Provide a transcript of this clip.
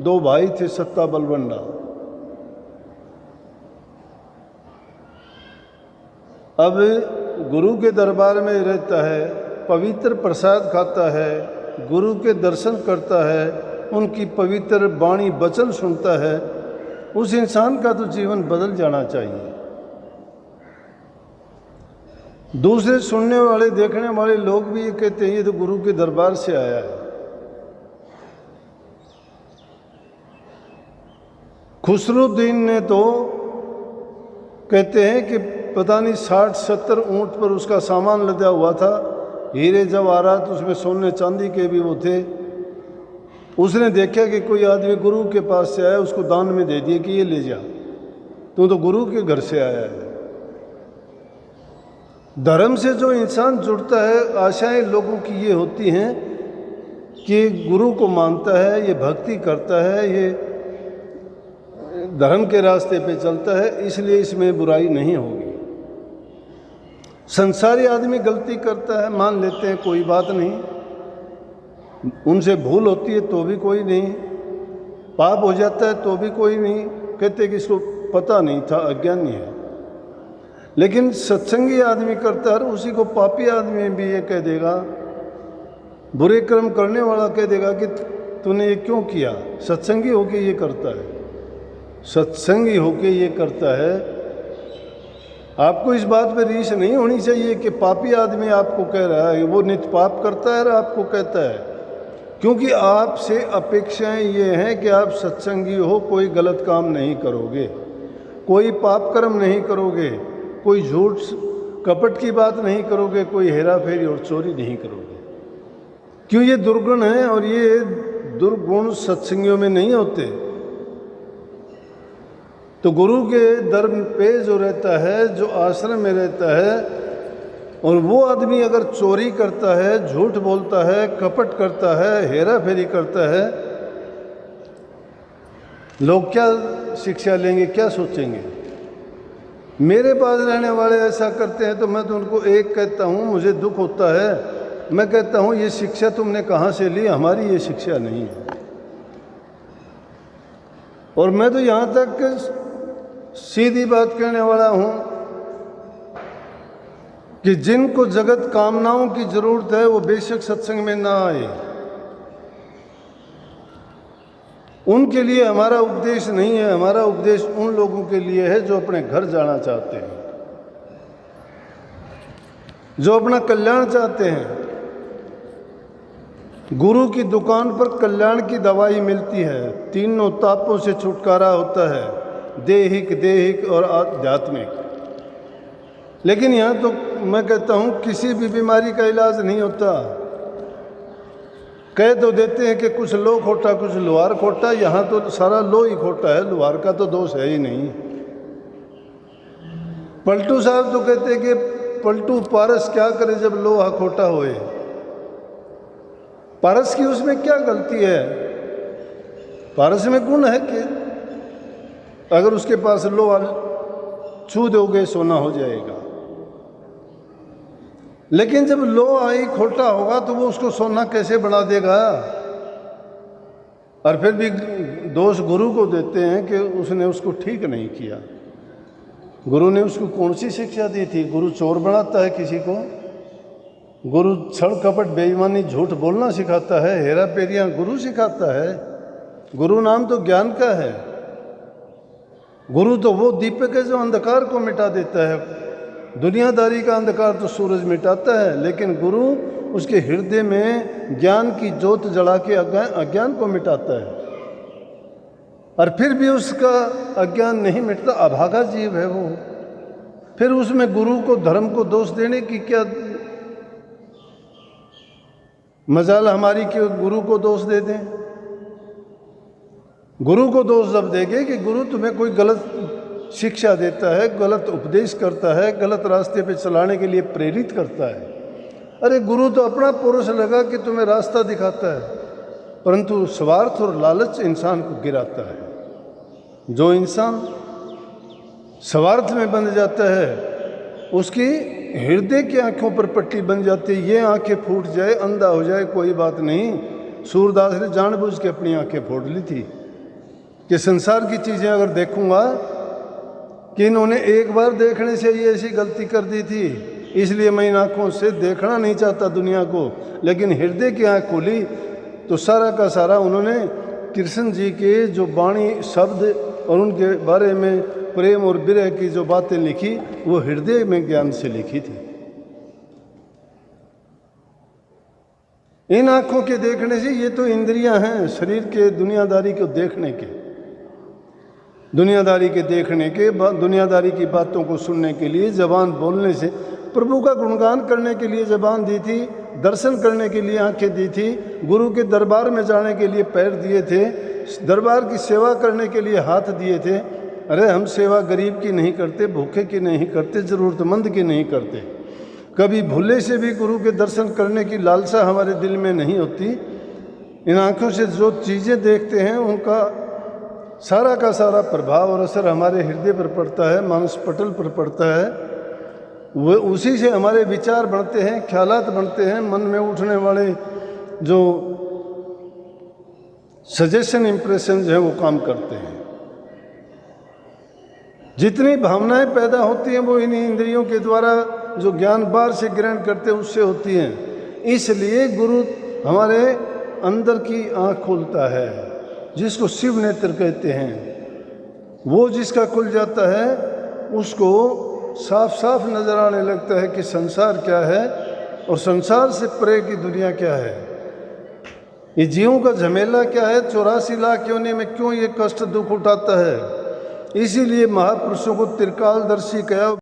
दो भाई थे सत्ता बलवंडा। अब गुरु के दरबार में रहता है, पवित्र प्रसाद खाता है, गुरु के दर्शन करता है, उनकी पवित्र वाणी वचन सुनता है, उस इंसान का तो जीवन बदल जाना चाहिए। दूसरे सुनने वाले देखने वाले लोग भी ये कहते हैं ये तो गुरु के दरबार से आया है। खुसरुद्दीन ने तो कहते हैं कि पता नहीं 60-70 ऊंट पर उसका सामान लदा हुआ था, हीरे जवाहरात उसमें सोने चांदी के भी वो थे। उसने देखा कि कोई आदमी गुरु के पास से आया, उसको दान में दे दिए कि ये ले जा, तू तो गुरु के घर से आया है। धर्म से जो इंसान जुड़ता है, आशाएं लोगों की ये होती हैं कि गुरु को मानता है, ये भक्ति करता है, ये धर्म के रास्ते पे चलता है, इसलिए इसमें बुराई नहीं होगी। संसारी आदमी गलती करता है, मान लेते हैं कोई बात नहीं, उनसे भूल होती है तो भी कोई नहीं, पाप हो जाता है तो भी कोई नहीं, कहते कि इसको पता नहीं था, अज्ञानी है। लेकिन सत्संगी आदमी करता है, उसी को पापी आदमी भी ये कह देगा, बुरे कर्म करने वाला कह देगा कि तूने ये क्यों किया। सत्संगी होके ये करता है, सत्संगी होके ये करता है। आपको इस बात पे रीस नहीं होनी चाहिए कि पापी आदमी आपको कह रहा है, वो नित्य पाप करता है और आपको कहता है, क्योंकि आपसे अपेक्षाएं ये हैं कि आप सत्संगी हो, कोई गलत काम नहीं करोगे, कोई पाप कर्म नहीं करोगे, कोई झूठ कपट की बात नहीं करोगे, कोई हेरा फेरी और चोरी नहीं करोगे। क्यों? ये दुर्गुण है और ये दुर्गुण सत्संगियों में नहीं होते। तो गुरु के दर पे जो रहता है, जो आश्रम में रहता है, और वो आदमी अगर चोरी करता है, झूठ बोलता है, कपट करता है, हेरा फेरी करता है, लोग क्या शिक्षा लेंगे, क्या सोचेंगे। मेरे पास रहने वाले ऐसा करते हैं तो मैं तो उनको एक कहता हूँ, मुझे दुख होता है, मैं कहता हूँ ये शिक्षा तुमने कहाँ से ली, हमारी ये शिक्षा नहीं है। और मैं तो यहाँ तक सीधी बात कहने वाला हूँ कि जिनको जगत कामनाओं की जरूरत है वो बेशक सत्संग में ना आए, उनके लिए हमारा उपदेश नहीं है। हमारा उपदेश उन लोगों के लिए है जो अपने घर जाना चाहते हैं, जो अपना कल्याण चाहते हैं। गुरु की दुकान पर कल्याण की दवाई मिलती है, तीनों तापों से छुटकारा होता है, दैहिक और आध्यात्मिक। लेकिन यहाँ तो मैं कहता हूँ किसी भी बीमारी का इलाज नहीं होता। कह तो देते हैं कि कुछ लो खोटा कुछ लोहार खोटा, यहाँ तो सारा लो ही खोटा है, लोहार का तो दोष है ही नहीं। पलटू साहब तो कहते हैं कि पलटू पारस क्या करे जब लोहा खोटा होए। पारस की उसमें क्या गलती है? पारस में गुण है कि अगर उसके पास लोहा छू दोगे सोना हो जाएगा, लेकिन जब लोहा ही खोटा होगा तो वो उसको सोना कैसे बना देगा। और फिर भी दोष गुरु को देते हैं कि उसने उसको ठीक नहीं किया। गुरु ने उसको कौन सी शिक्षा दी थी? गुरु चोर बनाता है किसी को? गुरु छल कपट बेईमानी झूठ बोलना सिखाता है, हेरा फेरियां गुरु सिखाता है? गुरु नाम तो ज्ञान का है। गुरु तो वो दीपक है जो अंधकार को मिटा देता है। दुनियादारी का अंधकार तो सूरज मिटाता है, लेकिन गुरु उसके हृदय में ज्ञान की ज्योत जला के अज्ञान को मिटाता है। और फिर भी उसका अज्ञान नहीं मिटता, अभागा जीव है वो। फिर उसमें गुरु को धर्म को दोष देने की क्या मजाल हमारी कि गुरु को दोष दे दें। गुरु को दोष जब देंगे कि गुरु तुम्हें कोई गलत शिक्षा देता है, गलत उपदेश करता है, गलत रास्ते पे चलाने के लिए प्रेरित करता है। अरे गुरु तो अपना पुरुष लगा कि तुम्हें रास्ता दिखाता है, परंतु स्वार्थ और लालच इंसान को गिराता है। जो इंसान स्वार्थ में बन जाता है उसकी हृदय की आंखों पर पट्टी बन जाती है। ये आंखें फूट जाए, अंधा हो जाए, कोई बात नहीं। सूरदास ने जानबूझ के अपनी आंखें फोड़ ली थी, कि संसार की चीज़ें अगर देखूंगा कि इन्होंने एक बार देखने से ये ऐसी गलती कर दी थी, इसलिए मैं इन आँखों से देखना नहीं चाहता दुनिया को, लेकिन हृदय की आँख खोली तो सारा का सारा उन्होंने कृष्ण जी के जो वाणी शब्द और उनके बारे में प्रेम और विरह की जो बातें लिखी वो हृदय में ज्ञान से लिखी थी। इन आँखों के देखने से, ये तो इंद्रियां हैं शरीर के दुनियादारी को देखने के, दुनियादारी के देखने के, दुनियादारी की बातों को सुनने के लिए जबान बोलने से, प्रभु का गुणगान करने के लिए जबान दी थी, दर्शन करने के लिए आंखें दी थी, गुरु के दरबार में जाने के लिए पैर दिए थे, दरबार की सेवा करने के लिए हाथ दिए थे। अरे हम सेवा गरीब की नहीं करते, भूखे की नहीं करते, ज़रूरतमंद की नहीं करते। कभी भूले से भी गुरु के दर्शन करने की लालसा हमारे दिल में नहीं होती। इन आँखों से जो चीज़ें देखते हैं उनका सारा का सारा प्रभाव और असर हमारे हृदय पर पड़ता है, मानस पटल पर पड़ता है। वो उसी से हमारे विचार बनते हैं, ख्यालात बनते हैं, मन में उठने वाले जो सजेशन इम्प्रेशन हैं वो काम करते हैं। जितनी भावनाएं पैदा होती हैं वो इन्हीं इंद्रियों के द्वारा जो ज्ञान बाहर से ग्रहण करते हैं उससे होती हैं। इसलिए गुरु हमारे अंदर की आँख खोलता है, जिसको शिव नेत्र कहते हैं। वो जिसका खुल जाता है उसको साफ साफ नजर आने लगता है कि संसार क्या है और संसार से परे की दुनिया क्या है, ये जीवों का झमेला क्या है, 84 लाख योनि में क्यों ये कष्ट दुख उठाता है। इसीलिए महापुरुषों को त्रिकालदर्शी कहा।